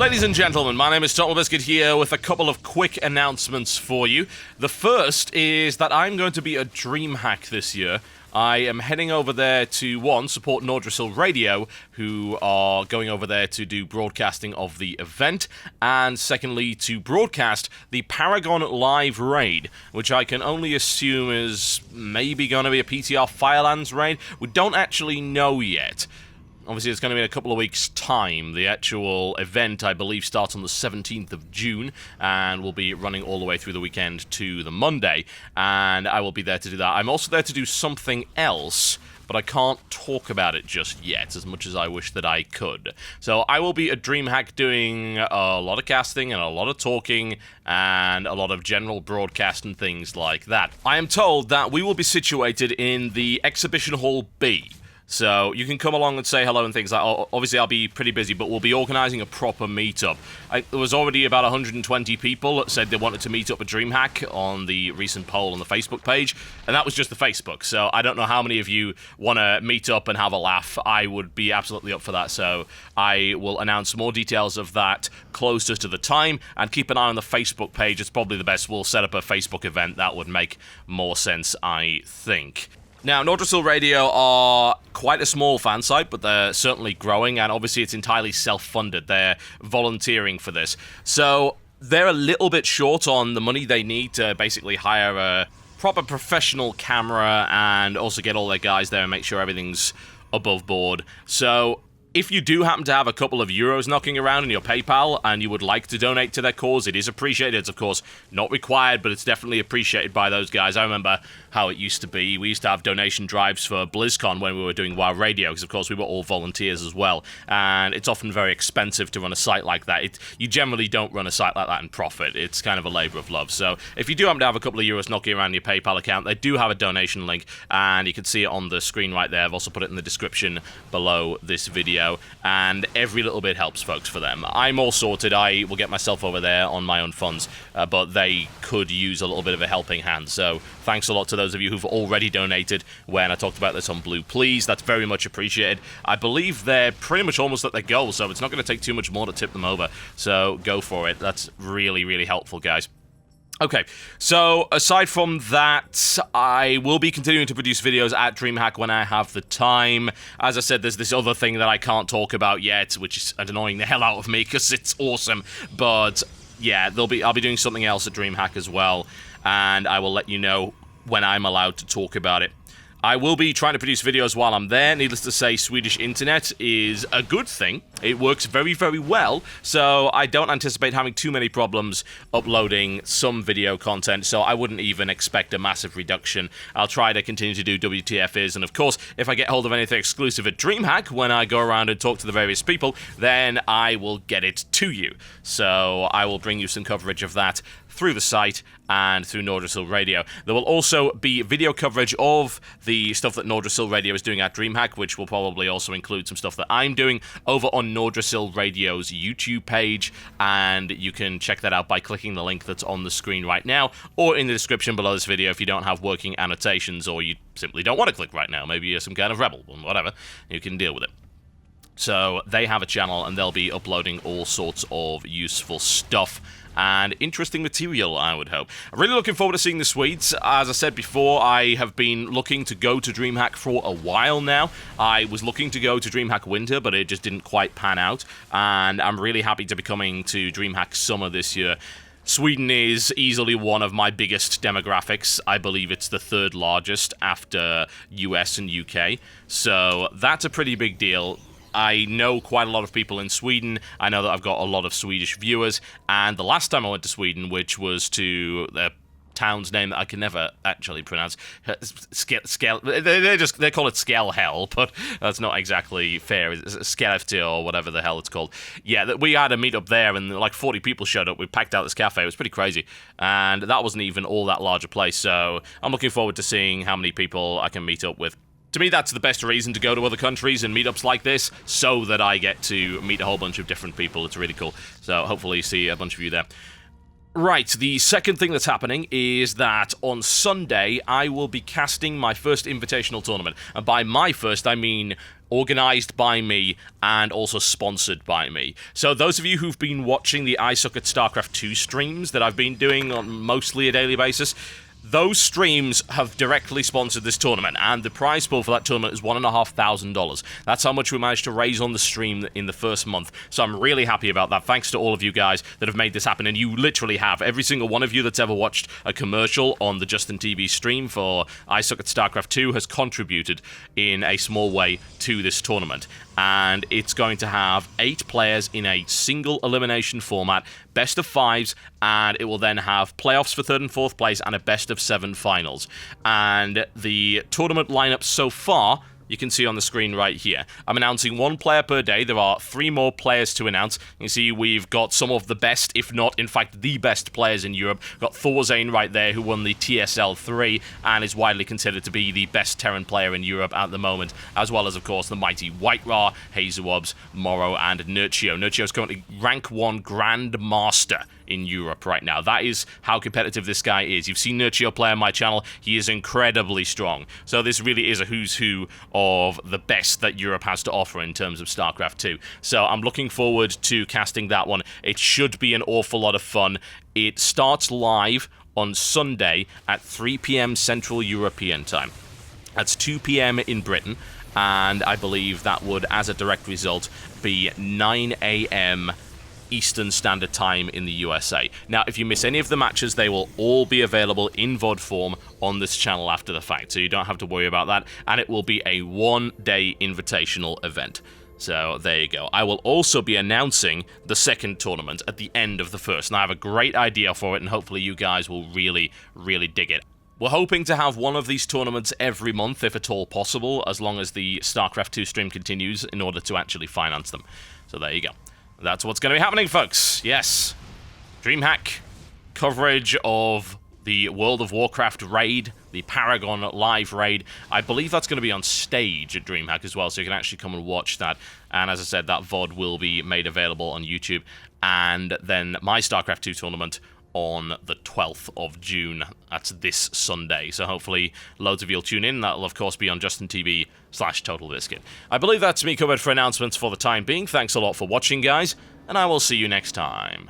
Ladies and gentlemen, my name is TotalBiscuit here with a couple of quick announcements for you. The first is that I'm going to be at Dreamhack this year. I am heading over there to, one, support Nordrasil Radio, who are going over there to do broadcasting of the event, and secondly, to broadcast the Paragon Live Raid, which I can only assume is maybe going to be a PTR Firelands raid. We don't actually know yet. Obviously, it's going to be in a couple of weeks' time. The actual event, I believe, starts on the 17th of June and will be running all the way through the weekend to the Monday, and I will be there to do that. I'm also there to do something else, but I can't talk about it just yet, as much as I wish that I could. So I will be at Dreamhack doing a lot of casting and a lot of talking and a lot of general broadcast and things like that. I am told that we will be situated in the Exhibition Hall B. So you can come along and say hello and things like that. Obviously, I'll be pretty busy, but we'll be organising a proper meetup. There was already about 120 people that said they wanted to meet up at Dreamhack on the recent poll on the Facebook page, and that was just the Facebook. So I don't know how many of you want to meet up and have a laugh. I would be absolutely up for that, so I will announce more details of that closer to the time, and keep an eye on the Facebook page. It's probably the best. We'll set up a Facebook event. That would make more sense, I think. Now, Nordrasil Radio are quite a small fan site, but they're certainly growing, and obviously it's entirely self-funded. They're volunteering for this. So they're a little bit short on the money they need to basically hire a proper professional camera and also get all their guys there and make sure everything's above board. So if you do happen to have a couple of euros knocking around in your PayPal and you would like to donate to their cause, it is appreciated. It's, of course, not required, but it's definitely appreciated by those guys. I remember how it used to be. We used to have donation drives for BlizzCon when we were doing WoW Radio, because, of course, we were all volunteers as well. And it's often very expensive to run a site like that. You generally don't run a site like that in profit. It's kind of a labor of love. So if you do happen to have a couple of euros knocking around in your PayPal account, they do have a donation link, and you can see it on the screen right there. I've also put it in the description below this video. And every little bit helps, folks, for them. I'm all sorted. I will get myself over there on my own funds, but they could use a little bit of a helping hand. So thanks a lot to those of you who've already donated when I talked about this on Blue Please. That's very much appreciated. I believe they're pretty much almost at their goal, so it's not going to take too much more to tip them over. So go for it. That's really, really helpful, guys. Okay, so aside from that, I will be continuing to produce videos at Dreamhack when I have the time. As I said, there's this other thing that I can't talk about yet, which is annoying the hell out of me because it's awesome. But yeah, I'll be doing something else at Dreamhack as well, and I will let you know when I'm allowed to talk about it. I will be trying to produce videos while I'm there. Needless to say, Swedish internet is a good thing. It works very, very well, so I don't anticipate having too many problems uploading some video content, so I wouldn't even expect a massive reduction. I'll try to continue to do WTF and of course, if I get hold of anything exclusive at Dreamhack, when I go around and talk to the various people, then I will get it to you. So I will bring you some coverage of that through the site and through Nordrasil Radio. There will also be video coverage of the stuff that Nordrasil Radio is doing at Dreamhack, which will probably also include some stuff that I'm doing over on Nordrasil Radio's YouTube page, and you can check that out by clicking the link that's on the screen right now, or in the description below this video if you don't have working annotations, or you simply don't want to click right now. Maybe you're some kind of rebel, or whatever. You can deal with it. So they have a channel, and they'll be uploading all sorts of useful stuff and interesting material, I would hope. I'm really looking forward to seeing the Swedes. As I said before, I have been looking to go to Dreamhack for a while now. I was looking to go to Dreamhack Winter, but it just didn't quite pan out, and I'm really happy to be coming to Dreamhack Summer this year. Sweden is easily one of my biggest demographics. I believe it's the third largest after US and UK, so that's a pretty big deal. I know quite a lot of people in Sweden. I know that I've got a lot of Swedish viewers, and the last time I went to Sweden, which was to the town's name that I can never actually pronounce, they call it Skelhäll, but that's not exactly fair. It's Skellefteå or whatever the hell it's called. Yeah, we had a meetup there, and like 40 people showed up. We packed out this cafe. It was pretty crazy, and that wasn't even all that large a place. So I'm looking forward to seeing how many people I can meet up with. To me, that's the best reason to go to other countries and meetups like this, so that I get to meet a whole bunch of different people. It's really cool. So hopefully see a bunch of you there. Right, the second thing that's happening is that on Sunday, I will be casting my first invitational tournament. And by my first, I mean organized by me and also sponsored by me. So those of you who've been watching the I Suck at StarCraft 2 streams that I've been doing on mostly a daily basis, those streams have directly sponsored this tournament, and the prize pool for that tournament is $1,500. That's how much we managed to raise on the stream in the first month, so I'm really happy about that. Thanks to all of you guys that have made this happen, and you literally have. Every single one of you that's ever watched a commercial on the Justin TV stream for I Suck at StarCraft 2 has contributed in a small way to this tournament. And it's going to have 8 players in a single elimination format, best of 5s, and it will then have playoffs for 3rd and 4th place and a best of 7 finals. And the tournament lineup so far, you can see on the screen right here. I'm announcing 1 player per day. There are 3 more players to announce. You see we've got some of the best, if not, in fact, the best players in Europe. We've got Thorzane right there, who won the TSL 3 and is widely considered to be the best Terran player in Europe at the moment, as well as, of course, the mighty White Ra, Hazuobs, Morrow, and Nurchio. Nurchio is currently rank 1 Grandmaster in Europe right now. That is how competitive this guy is. You've seen Nurchio play on my channel. He is incredibly strong. So this really is a who's who of the best that Europe has to offer in terms of StarCraft 2. So I'm looking forward to casting that one. It should be an awful lot of fun. It starts live on Sunday at 3 p.m. Central European time. That's 2 p.m. in Britain, and I believe that would, as a direct result, be 9 a.m. Eastern Standard Time in the USA. Now, if you miss any of the matches, they will all be available in VOD form on this channel after the fact, so you don't have to worry about that, and it will be a 1-day invitational event. So there you go. I will also be announcing the second tournament at the end of the first, and I have a great idea for it, and hopefully you guys will really, really dig it. We're hoping to have one of these tournaments every month, if at all possible, as long as the StarCraft 2 stream continues, in order to actually finance them. So there you go. That's what's going to be happening, folks. Yes. Dreamhack coverage of the World of Warcraft raid, the Paragon live raid. I believe that's going to be on stage at Dreamhack as well, so you can actually come and watch that. And as I said, that VOD will be made available on YouTube. And then my StarCraft 2 tournament on the 12th of June. That's this Sunday. So hopefully loads of you will tune in. That'll, of course, be on JustinTV/TotalBiscuit. I believe that's me covered for announcements for the time being. Thanks a lot for watching, guys, and I will see you next time.